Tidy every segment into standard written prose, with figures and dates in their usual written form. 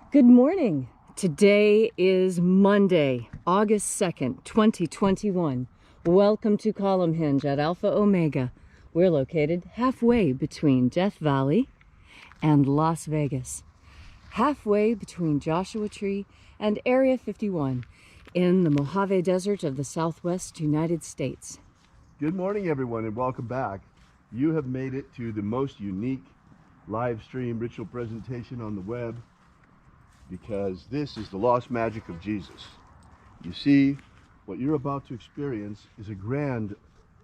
Good morning. Today is Monday, August 2nd, 2021. Welcome to Column Hinge at Alpha Omega. We're located halfway between Death Valley and Las Vegas. Halfway between Joshua Tree and Area 51 in the Mojave Desert of the Southwest United States. Good morning, everyone, and welcome back. You have made it to the most unique live stream ritual presentation on the web, because this is the lost magic of Jesus. You see, what you're about to experience is a grand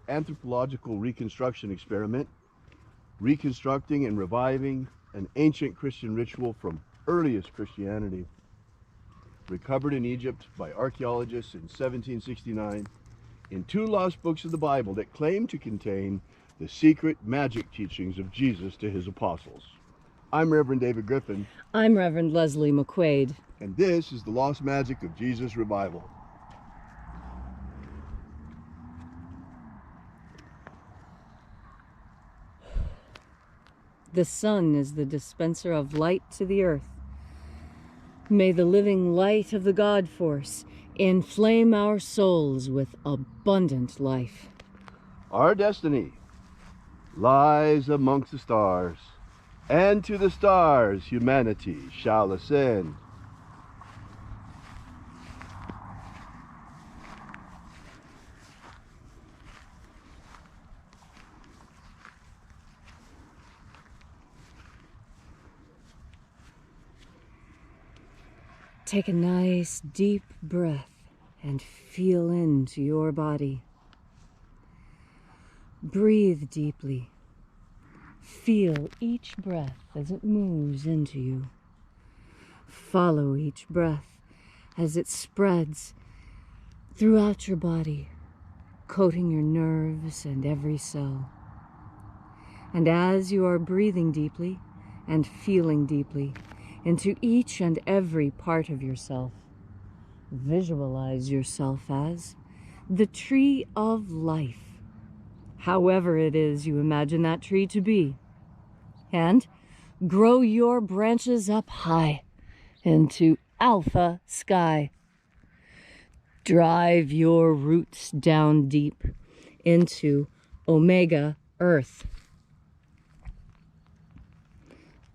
anthropological reconstruction experiment, reconstructing and reviving an ancient Christian ritual from earliest Christianity, recovered in Egypt by archaeologists in 1769 in two lost books of the Bible that claim to contain the secret magic teachings of Jesus to his apostles. I'm Reverend David Griffin. I'm Reverend Leslie McQuaid. And this is the Lost Magic of Jesus Revival. The sun is the dispenser of light to the earth. May the living light of the God Force inflame our souls with abundant life. Our destiny lies amongst the stars, and to the stars humanity shall ascend. Take a nice deep breath and feel into your body. Breathe deeply. Feel each breath as it moves into you. Follow each breath as it spreads throughout your body, coating your nerves and every cell. And as you are breathing deeply and feeling deeply into each and every part of yourself, visualize yourself as the tree of life, however it is you imagine that tree to be, and grow your branches up high into alpha sky. Drive your roots down deep into omega earth.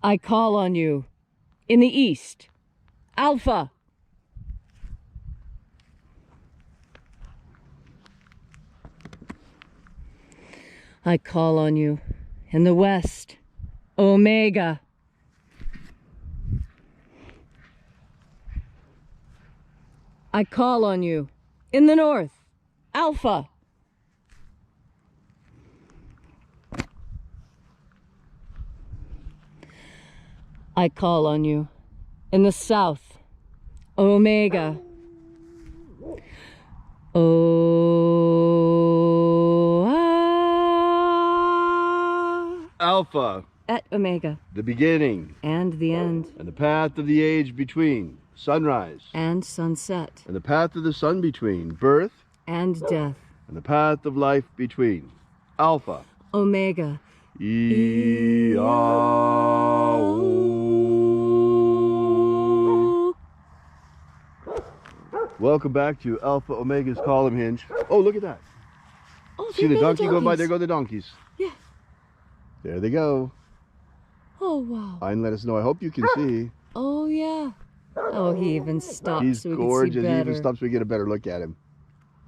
I call on you in the east, alpha. I call on you in the west, omega. I call on you in the north, alpha. I call on you in the south, omega. Alpha, at omega, the beginning and the end, and the path of the age between, sunrise and sunset, and the path of the sun between, birth and death, and the path of life between, alpha, omega. Welcome back to Alpha Omega's Column Hinge. Oh, look at that. Oh, see the donkey going by? There go the donkeys. Yeah. There they go. Oh, wow. And let us know. I hope you can see. Oh, yeah. Oh, he even stopped. He's so we gorgeous. Can see better. He even stops so we get a better look at him.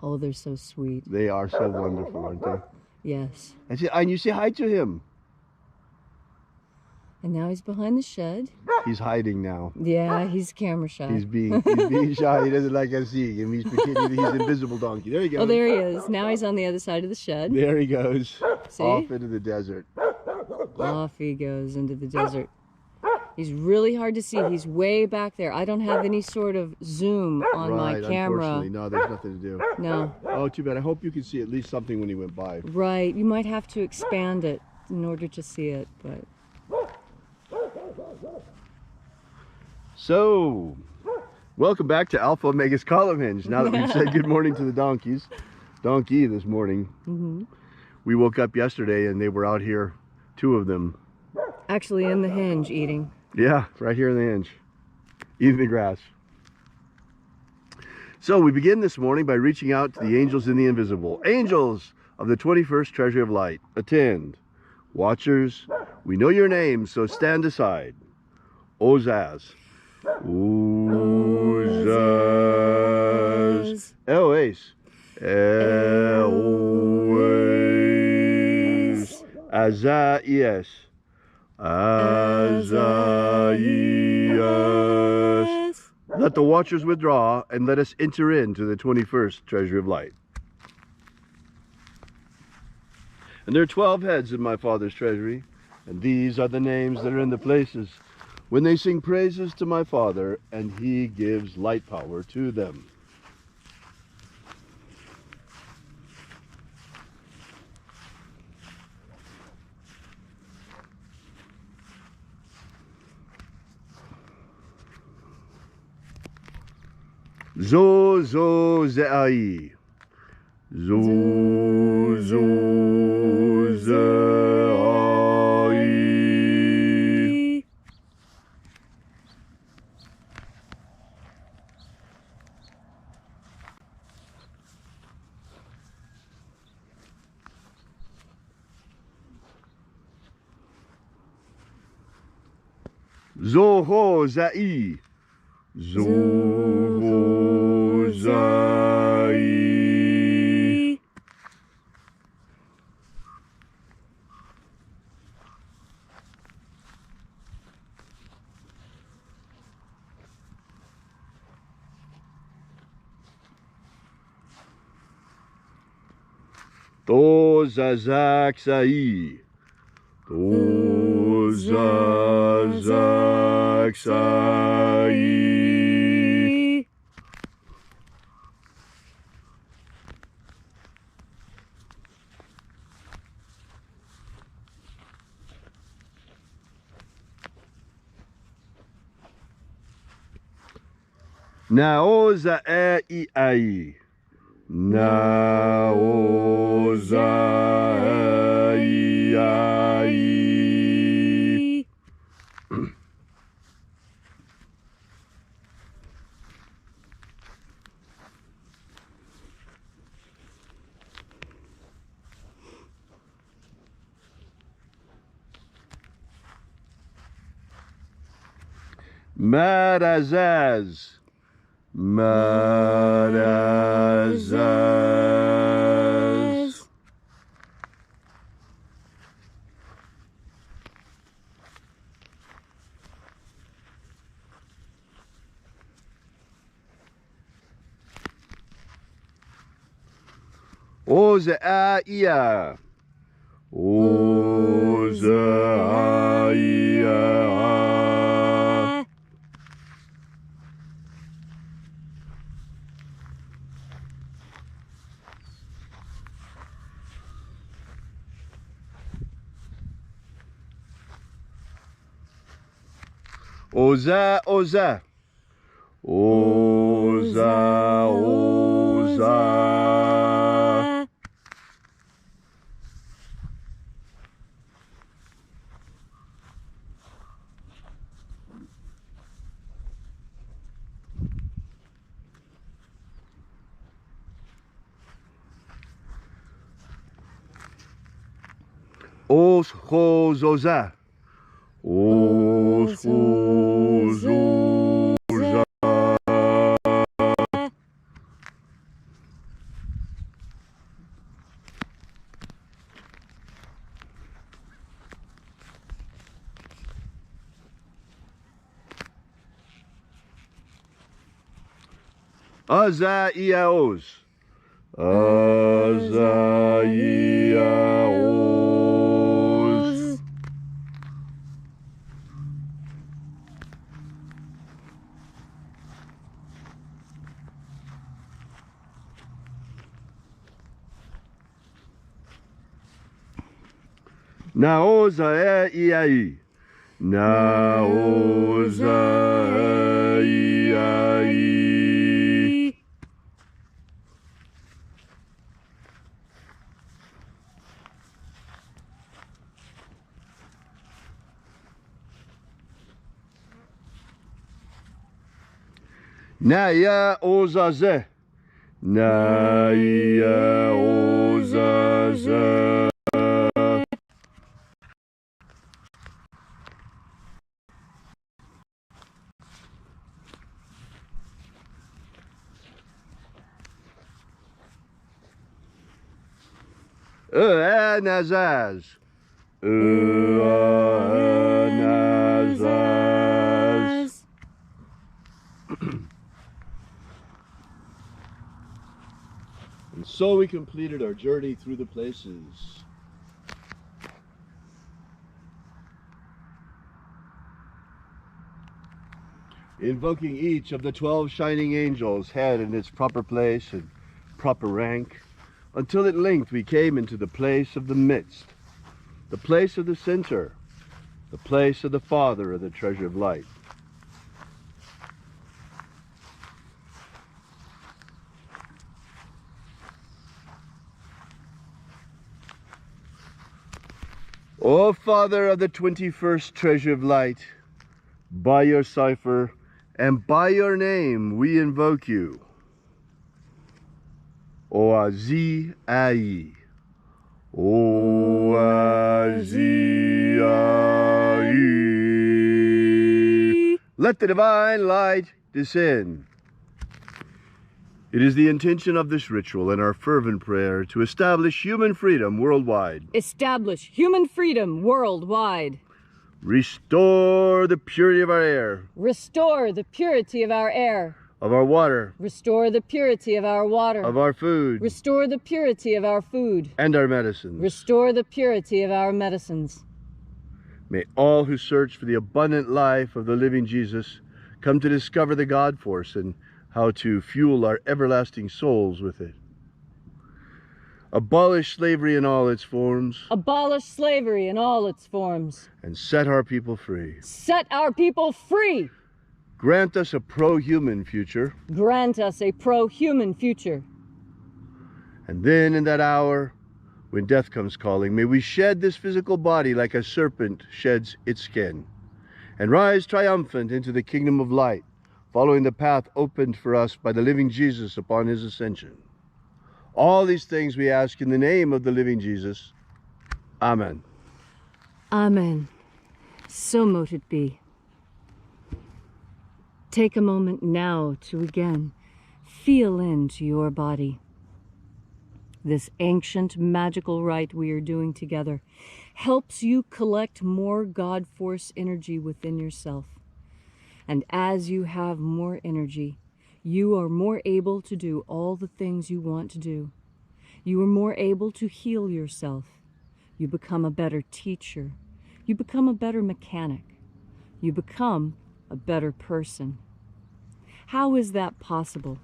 Oh, they're so sweet. They are so wonderful, aren't they? Yes. And you say hi to him. And now he's behind the shed. He's hiding now. Yeah, he's camera shy. He's being shy. He doesn't like us seeing him. He's pretending he's an invisible donkey. There he goes. Oh, there he is. Now he's on the other side of the shed. There he goes. See? Off into the desert. Off he goes into the desert. He's really hard to see. He's way back there. I don't have any sort of zoom on my camera. Unfortunately, no, there's nothing to do. No. Oh, too bad. I hope you can see at least something when he went by. Right. You might have to expand it in order to see it, but... So, welcome back to Alpha Omega's Column Hinge. Now that we've said good morning to the donkey this morning, we woke up yesterday and they were out here, 2 of them. Actually in the hinge eating. Yeah, right here in the hinge. eating the grass. So we begin this morning by reaching out to the angels in the invisible. Angels of the 21st Treasury of Light, attend. Watchers, we know your names, so stand aside. Ozaz. Ozaz. Eloes. Eloes. Azaias. Azaias. Let the watchers withdraw and let us enter into the 21st Treasury of Light. And there are 12 heads in my Father's treasury, and these are the names that are in the places when they sing praises to my Father, and he gives light power to them. Zo zo ze'ai. Zo zo ze'ai. Zo ho za'i. Zo ho za'i. To zazak sa'i. To zazak sa'i. Naoza e ai. Naoza e ai. Marazaz. Marazaz. Oza ia. Oza ia. Oza, oza. Oza, oza. Os hozoza. Os hozoza. Azaiaos. Azaiaos. Naoza e ai. Naoza e ai. Naya ozaze. Naya ozaze. Nazaz. Nazaz. And so we completed our journey through the places. Invoking each of the 12 shining angels head in its proper place and proper rank, until at length we came into the place of the midst, the place of the center, the place of the Father of the treasure of light. O Father of the 21st treasure of light, by your cipher and by your name we invoke you. Oazi Ai. Oazi Ai. Let the divine light descend. It is the intention of this ritual and our fervent prayer to establish human freedom worldwide. Establish human freedom worldwide. Restore the purity of our air. Restore the purity of our air. Of our water. Restore the purity of our water. Of our food. Restore the purity of our food. And our medicines. Restore the purity of our medicines. May all who search for the abundant life of the living Jesus come to discover the God force and how to fuel our everlasting souls with it. Abolish slavery in all its forms. Abolish slavery in all its forms. And set our people free. Set our people free. Grant us a pro-human future. Grant us a pro-human future. And then in that hour, when death comes calling, may we shed this physical body like a serpent sheds its skin, and rise triumphant into the kingdom of light, following the path opened for us by the living Jesus upon his ascension. All these things we ask in the name of the living Jesus. Amen. Amen. So mote it be. Take a moment now to again feel into your body. This ancient magical rite we are doing together helps you collect more God force energy within yourself. And as you have more energy, you are more able to do all the things you want to do. You are more able to heal yourself. You become a better teacher. You become a better mechanic. You become a better person. How is that possible?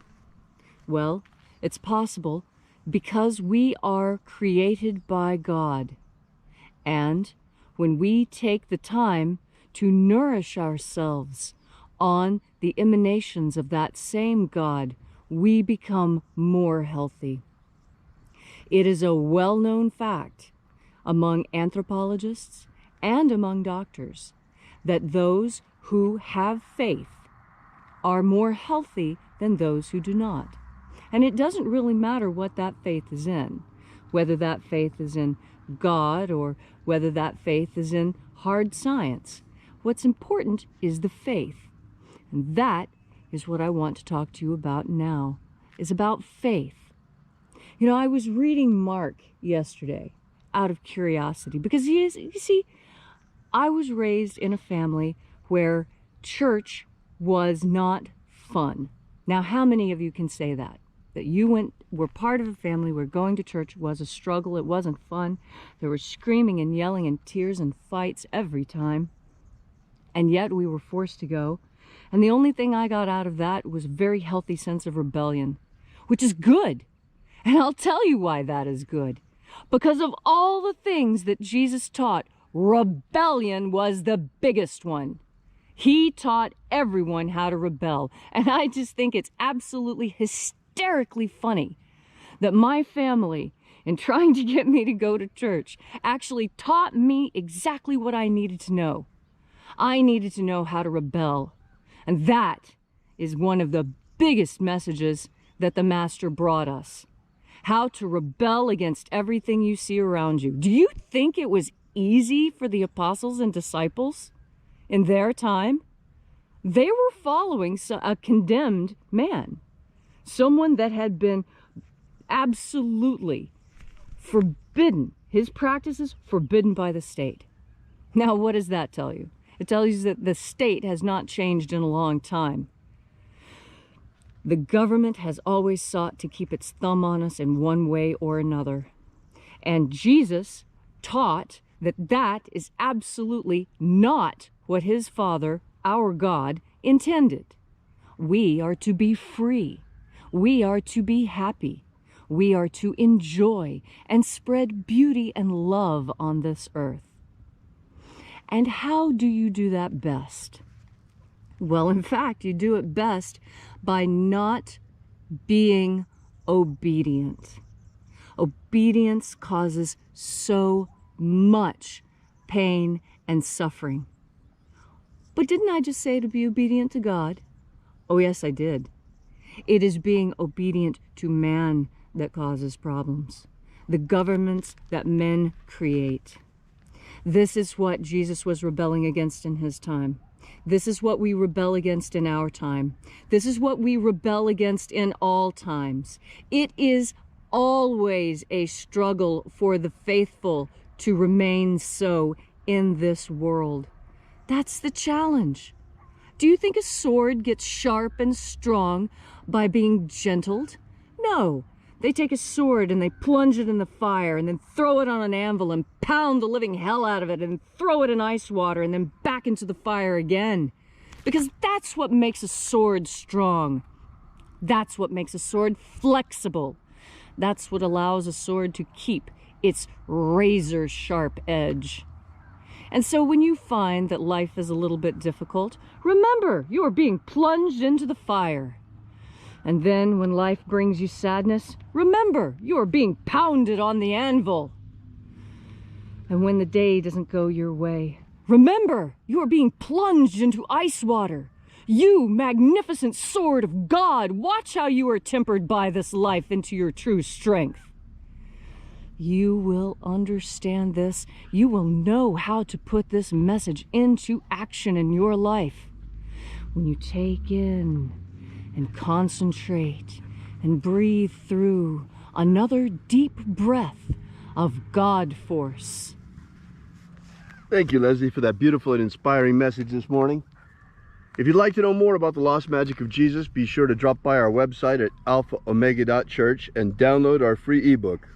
Well, it's possible because we are created by God. And when we take the time to nourish ourselves on the emanations of that same God, we become more healthy. It is a well-known fact among anthropologists and among doctors that those who have faith are more healthy than those who do not. And it doesn't really matter what that faith is in, whether that faith is in God or whether that faith is in hard science. What's important is the faith. And that is what I want to talk to you about now, is about faith. You know, I was reading Mark yesterday out of curiosity because you see, I was raised in a family where church was not fun. Now, how many of you can say that? That you were part of a family where going to church was a struggle, it wasn't fun. There was screaming and yelling and tears and fights every time. And yet we were forced to go. And the only thing I got out of that was a very healthy sense of rebellion, which is good. And I'll tell you why that is good. Because of all the things that Jesus taught, rebellion was the biggest one. He taught everyone how to rebel. And I just think it's absolutely hysterically funny that my family, in trying to get me to go to church, actually taught me exactly what I needed to know. I needed to know how to rebel. And that is one of the biggest messages that the Master brought us. How to rebel against everything you see around you. Do you think it was easy for the apostles and disciples in their time? They were following a condemned man, someone that had been absolutely forbidden, his practices forbidden by the state. Now, what does that tell you? It tells you that the state has not changed in a long time. The government has always sought to keep its thumb on us in one way or another. And Jesus taught that that is absolutely not what his Father, our God, intended. We are to be free. We are to be happy. We are to enjoy and spread beauty and love on this earth. And how do you do that best? Well, in fact, you do it best by not being obedient. Obedience causes so much pain and suffering. But didn't I just say to be obedient to God? Oh, yes, I did. It is being obedient to man that causes problems, the governments that men create. This is what Jesus was rebelling against in his time. This is what we rebel against in our time. This is what we rebel against in all times. It is always a struggle for the faithful to remain so in this world. That's the challenge. Do you think a sword gets sharp and strong by being gentled? No. They take a sword and they plunge it in the fire and then throw it on an anvil and pound the living hell out of it and throw it in ice water and then back into the fire again. Because that's what makes a sword strong. That's what makes a sword flexible. That's what allows a sword to keep its razor sharp edge. And so when you find that life is a little bit difficult, remember you are being plunged into the fire. And then when life brings you sadness, remember you are being pounded on the anvil. And when the day doesn't go your way, remember you are being plunged into ice water. You, magnificent sword of God, watch how you are tempered by this life into your true strength. You will understand this. You will know how to put this message into action in your life. When you take in and concentrate and breathe through another deep breath of God force. Thank you, Leslie, for that beautiful and inspiring message this morning. If you'd like to know more about the Lost Magic of Jesus, be sure to drop by our website at alphaomega.church and download our free ebook,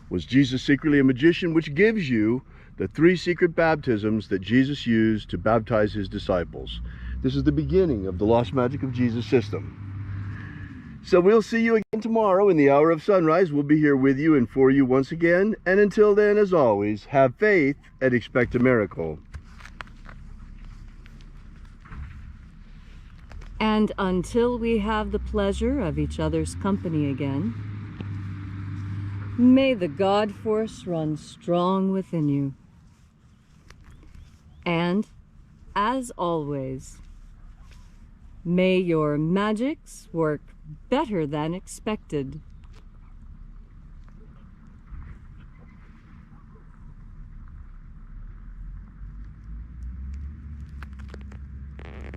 Was Jesus Secretly a Magician?, which gives you the 3 secret baptisms that Jesus used to baptize his disciples. This is the beginning of the Lost Magic of Jesus system. So we'll see you again tomorrow in the hour of sunrise. We'll be here with you and for you once again. And until then, as always, have faith and expect a miracle. And until we have the pleasure of each other's company again, may the God force run strong within you. And, as always, may your magics work better than expected.